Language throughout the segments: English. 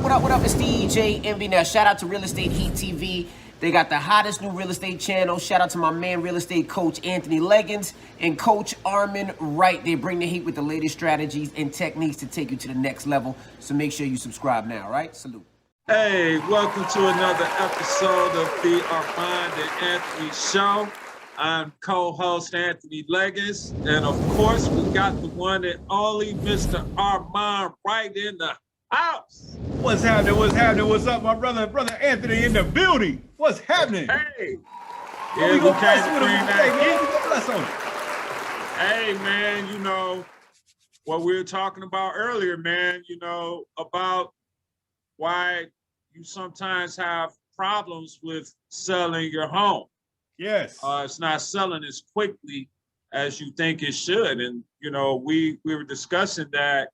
What up? It's DJ Envy. Now, shout out to Real Estate Heat TV. They got the hottest new real estate channel. Shout out to my man, real estate coach Anthony Legins and coach Armond Wright. They bring the heat with the latest strategies and techniques to take you to the next level. So make sure you subscribe now, right? Salute. Hey, welcome to another episode of the Armond and Anthony Show. I'm co-host Anthony Legins, and of course, we got the one and only Mr. Armond Wright in the house. What's happening? What's happening? What's up, my brother Anthony in the building? What's happening? Hey, yeah, we gonna bless with him today, man. We gonna bless on him. Hey, man, you know what we were talking about earlier, man. You know about why you sometimes have problems with selling your home. Yes. It's not selling as quickly as you think it should. And, you know, we were discussing that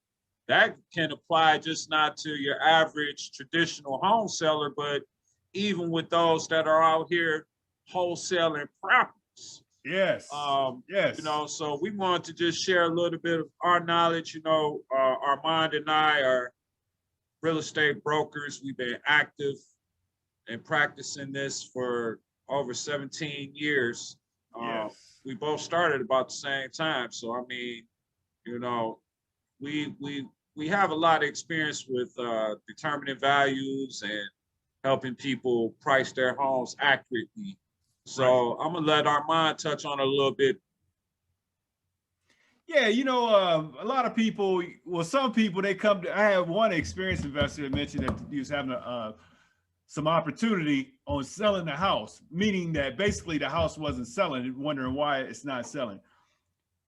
can apply just not to your average traditional home seller, but even with those that are out here wholesaling properties. Yes. Yes. You know, so we want to just share a little bit of our knowledge. You know, Armond and I are real estate brokers. We've been active and practicing this for over 17 years. Yes. We both started about the same time. So, I mean, you know, we have a lot of experience with determining values and helping people price their homes accurately. So I'm gonna let Armond touch on it a little bit. Yeah, you know, a lot of people, well, some people, they come to, I have one experienced investor that mentioned that he was having some opportunity on selling the house, meaning that basically the house wasn't selling, wondering why it's not selling.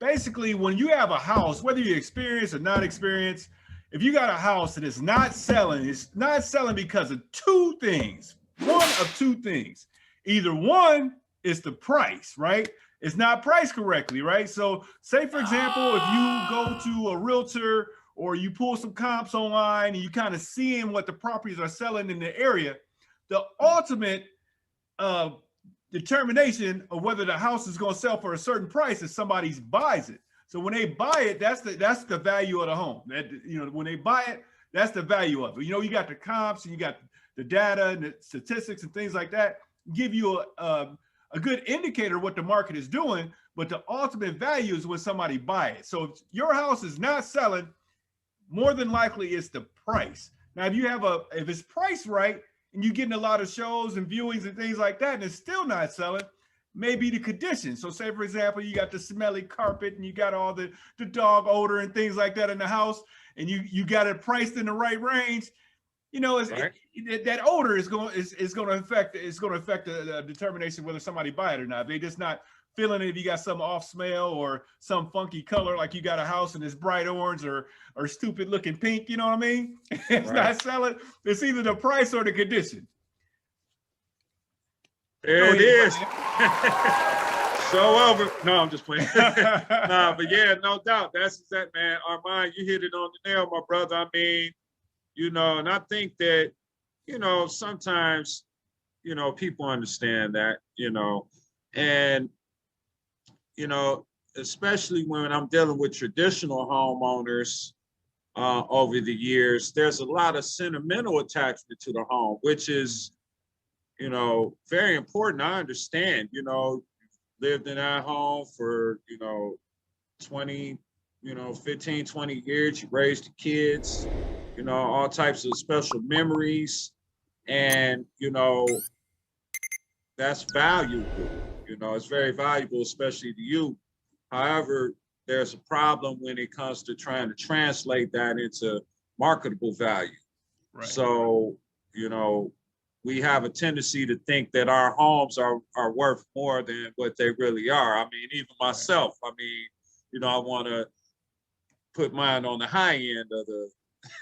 Basically, when you have a house, whether you're experienced or not experienced, if you got a house that is not selling, it's not selling because of two things. One of two things. Either one is the price, right? It's not priced correctly, right? So say, for example, if you go to a realtor or you pull some comps online and you kind of seeing what the properties are selling in the area, the ultimate determination of whether the house is going to sell for a certain price is somebody buys it. So when they buy it, that's the value of the home. That, you know, when they buy it, that's the value of it. You know, you got the comps and you got the data and the statistics and things like that give you a good indicator of what the market is doing, but the ultimate value is when somebody buy it. So if your house is not selling, more than likely it's the price. Now, if it's priced right and you're getting a lot of shows and viewings and things like that, and it's still not selling, maybe the condition. So say, for example, you got the smelly carpet and you got all the dog odor and things like that in the house, and you got it priced in the right range. You know, that odor is going to affect the determination whether somebody buy it or not. They just not feeling it if you got some off smell or some funky color, like you got a house and it's bright orange or stupid looking pink. You know what I mean? It's not selling. It's either the price or the condition. There it is. Show over. No, I'm just playing. Nah, but yeah, no doubt. That's that, man. Armond, you hit it on the nail, my brother. I mean, you know, and I think that, you know, sometimes, you know, people understand that, you know, and, you know, especially when I'm dealing with traditional homeowners over the years, there's a lot of sentimental attachment to the home, which is, you know, very important. I understand, you know, lived in that home for, you know, 15, 20 years, you raised the kids, you know, all types of special memories. And, you know, that's valuable. You know, it's very valuable, especially to you. However, there's a problem when it comes to trying to translate that into marketable value. Right. So, you know, we have a tendency to think that our homes are worth more than what they really are. I mean, even myself, I mean, you know, I want to put mine on the high end of the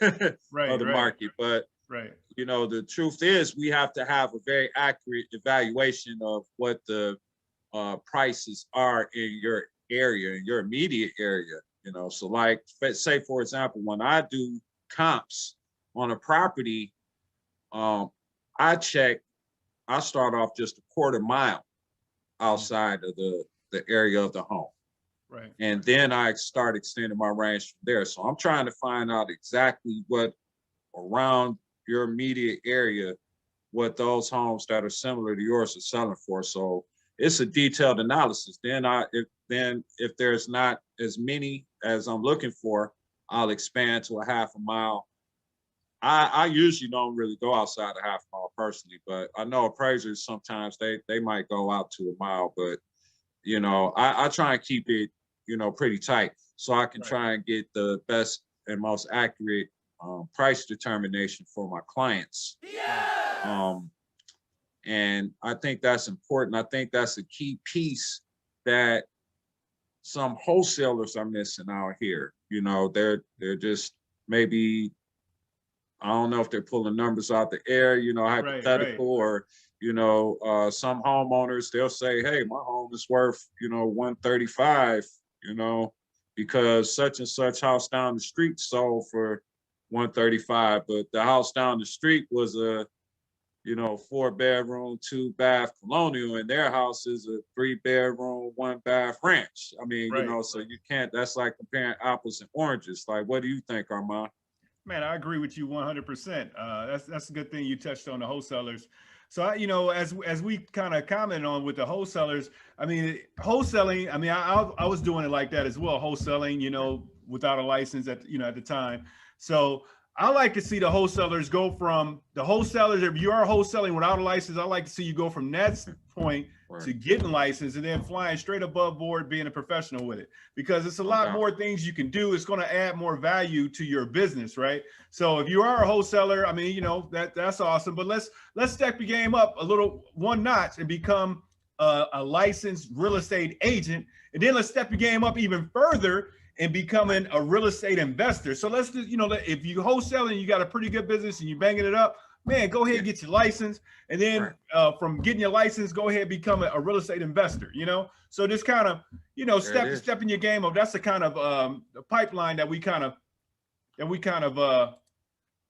of the market, but you know, the truth is we have to have a very accurate evaluation of what the prices are in your area, in your immediate area. You know, so like, say for example, when I do comps on a property, I start off just a quarter mile outside of the area of the home. Right. And then I start extending my range from there. So I'm trying to find out exactly what around your immediate area what those homes that are similar to yours are selling for. So it's a detailed analysis. Then if there's not as many as I'm looking for, I'll expand to a half a mile. I usually don't really go outside a half mile personally, but I know appraisers sometimes they might go out to a mile, but you know, I try and keep it, you know, pretty tight so I can try and get the best and most accurate price determination for my clients. And I think that's important. I think that's a key piece that some wholesalers are missing out here. You know, they're just maybe, I don't know if they're pulling numbers out the air, you know, hypothetical, or, you know, some homeowners, they'll say, hey, my home is worth, you know, 135, you know, because such and such house down the street sold for 135, but the house down the street was a, you know, 4-bedroom, 2-bath colonial, and their house is a 3-bedroom, 1-bath ranch. I mean, you know, so you can't, that's like comparing apples and oranges. Like, what do you think, Armand? Man, I agree with you 100%. That's a good thing you touched on the wholesalers. So, you know, as we kind of comment on with the wholesalers, I mean, wholesaling, I mean, I was doing it like that as well, wholesaling, you know, without a license at the time. So I like to see the wholesalers go from the wholesalers. If you are wholesaling without a license, I like to see you go from that point to getting licensed and then flying straight above board, being a professional with it, because it's a lot more things you can do. It's going to add more value to your business, right? So if you are a wholesaler, I mean, you know, that's awesome, but let's step your game up a little, one notch, and become a licensed real estate agent. And then let's step your game up even further and becoming a real estate investor. So let's just, you know, if you wholesaling, you got a pretty good business and you banging it up, man, go ahead and get your license. And then from getting your license, go ahead and become a real estate investor, you know? So just kind of, you know, stepping your game up. That's the kind of the pipeline that we kind of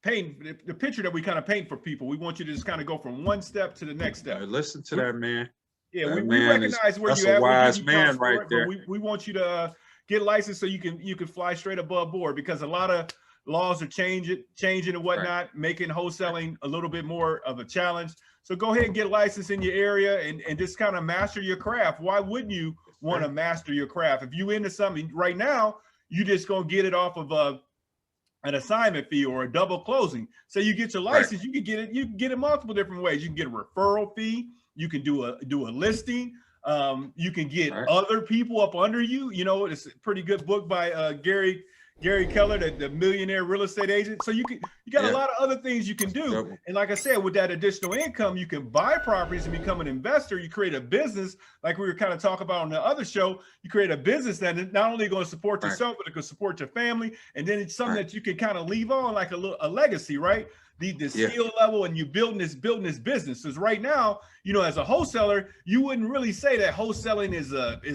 paint, the picture that we kind of paint for people. We want you to just kind of go from one step to the next step. Listen to that, man. Yeah, we recognize where you're at. That's a wise man right there. We want you to get licensed so you can fly straight above board, because a lot of laws are changing and whatnot, making wholesaling a little bit more of a challenge. So go ahead and get licensed in your area and just kind of master your craft. Why wouldn't you want to master your craft? If you into something right now, you just gonna get it off of an assignment fee or a double closing. So you get your license, you can get it. You can get it multiple different ways. You can get a referral fee. You can do a listing. You can get other people up under you. You know, it's a pretty good book by Gary Keller, the millionaire real estate agent. So you got a lot of other things you can do. And like I said, with that additional income, you can buy properties and become an investor. You create a business, like we were kind of talking about on the other show. You create a business that is not only going to support yourself, but it can support your family. And then it's something that you can kind of leave on, like a legacy, right? The skill level, and you building this business. Because right now, you know, as a wholesaler, you wouldn't really say that wholesaling is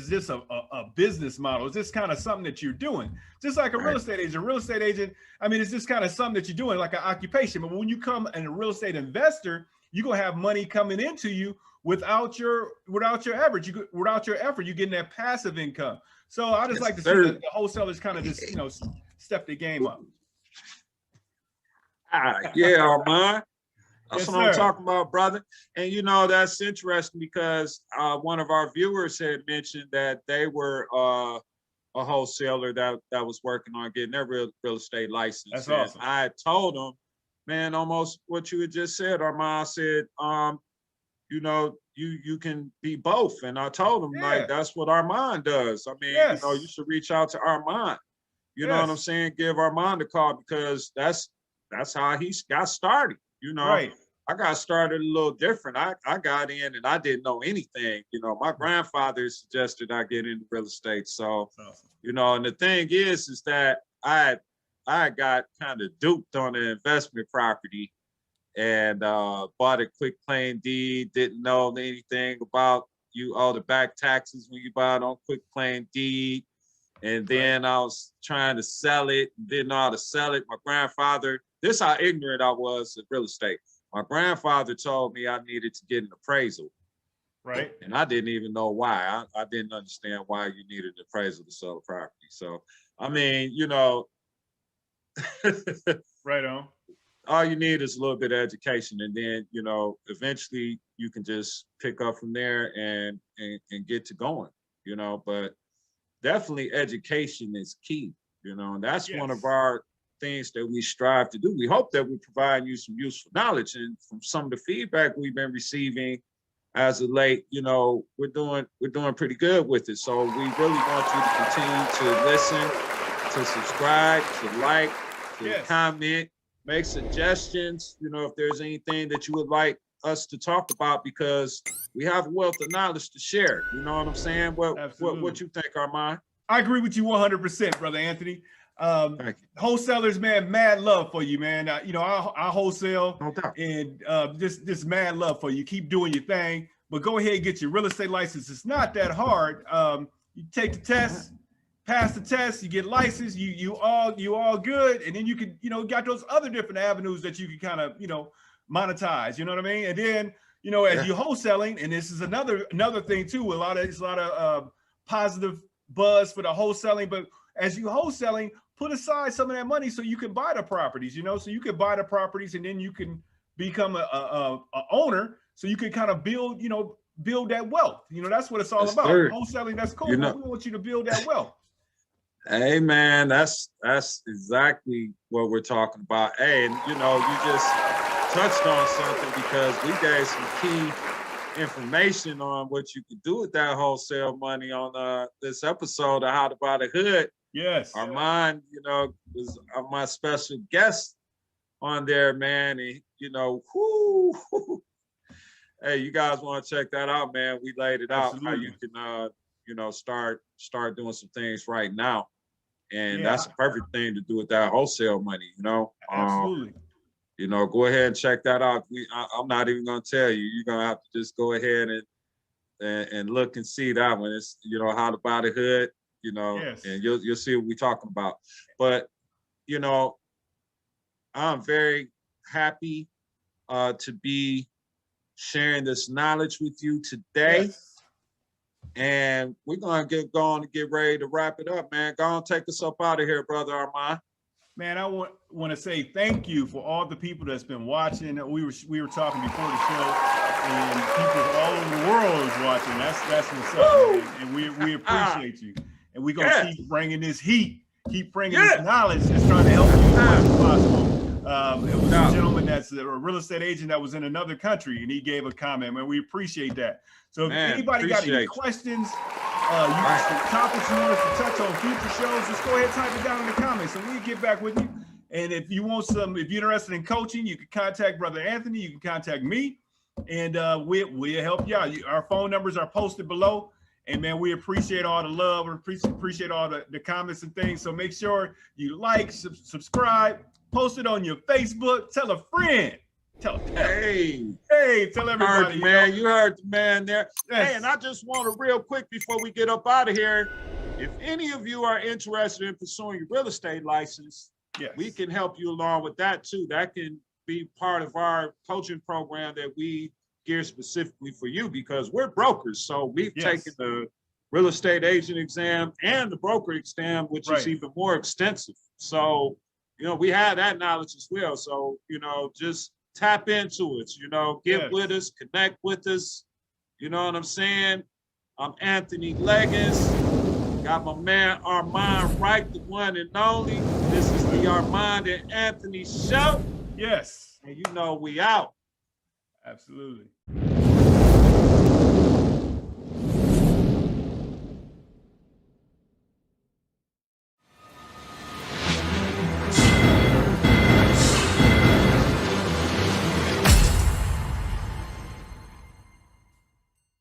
this a business model. It's just kind of something that you're doing. Just like a real estate agent. A real estate agent, I mean, it's just kind of something that you're doing, like an occupation. But when you come and a real estate investor, you're gonna have money coming into you without your effort. You're getting that passive income. So I just like to see the wholesalers kind of just, you know, step the game up. Yeah, Armand. That's what I'm talking about, brother. And you know, that's interesting because one of our viewers had mentioned that they were a wholesaler that was working on getting their real estate license. That's awesome. I told them, man, almost what you had just said, Armand. said, you know, you can be both. And I told him, like, that's what Armand does. I mean, you know, you should reach out to Armand. You know what I'm saying? Give Armand a call, because that's how he got started. You know, I got started a little different. I got in and I didn't know anything. You know, my grandfather suggested I get into real estate. So, you know, and the thing is that I got kind of duped on an investment property and bought a quick claim deed, didn't know anything about you owe the back taxes when you buy it on quick claim deed. And then I was trying to sell it, didn't know how to sell it. My grandfather, this is how ignorant I was in real estate. My grandfather told me I needed to get an appraisal. Right. And I didn't even know why. I didn't understand why you needed an appraisal to sell a property. So, I mean, you know. Right on. all you need is a little bit of education, and then eventually you can just pick up from there and get to going. But definitely education is key. And that's one of our things that we strive to do. We hope that we provide you some useful knowledge, and from some of the feedback we've been receiving as of late, we're doing pretty good with it. So we really want you to continue to listen, to subscribe, to like, to comment, make suggestions, if there's anything that you would like us to talk about, because we have a wealth of knowledge to share. You know what I'm saying? What you think, Armand? I agree with you 100%, brother Anthony. Thank you. Wholesalers, man, mad love for you, man. I wholesale, No doubt. and just mad love for you. Keep doing your thing, but go ahead and get your real estate license. It's not that hard. You take the test, pass the test, you get licensed, you all good, and then you can, got those other different avenues that you can kind of, monetize. You know what I mean? And then, as you wholesaling, and this is another thing too. It's a lot of positive buzz for the wholesaling, but as you wholesaling, put aside some of that money so you can buy the properties, so you can buy the properties, and then you can become a owner, so you can kind of build that wealth. That's what it's all about. Wholesaling, that's cool. We want you to build that wealth. Hey man, that's exactly what we're talking about. Hey, and you just touched on something, because we gave some key information on what you could do with that wholesale money on this episode of How to Buy the Hood. Yes. Armand, was my special guest on there, man. And hey, you guys want to check that out, man? We laid it out. Absolutely. How you can start doing some things right now. And that's a perfect thing to do with that wholesale money, Absolutely. Go ahead and check that out. I'm not even gonna tell you. You're gonna have to just go ahead and look and see that one. It's How to Buy the Hood, and you'll see what we're talking about. But I'm very happy to be sharing this knowledge with you today. Yes. And we're gonna get going and get ready to wrap it up, man. Go on, take us up out of here, brother Armand. Man, I want to say thank you for all the people that's been watching. We were talking before the show, and people all over the world is watching. That's what's up, man. And we appreciate you. And we're gonna keep bringing this heat, keep bringing this knowledge, just trying to help you as much as possible. It was a gentleman that's a real estate agent that was in another country, and he gave a comment, man. We appreciate that. So if anybody got any questions, some topics you want us to touch on future shows, just go ahead and type it down in the comments, and we'll get back with you. And if you're interested in coaching, you can contact Brother Anthony. You can contact me, and we'll help you out. Our phone numbers are posted below. And man, we appreciate all the love. We appreciate all the comments and things. So make sure you like, subscribe, post it on your Facebook, tell a friend. Tell everybody. Man, you heard the man there. Yes. Hey, and I just want to real quick before we get up out of here, if any of you are interested in pursuing your real estate license, we can help you along with that too. That can be part of our coaching program that we gear specifically for you, because we're brokers. So we've taken the real estate agent exam and the broker exam, which is even more extensive. So, we have that knowledge as well. So, just tap into it, get with us, connect with us. You know what I'm saying? I'm Anthony Legins. Got my man Armond Wright, the one and only. This is the Armond and Anthony show. Yes. And we out. Absolutely.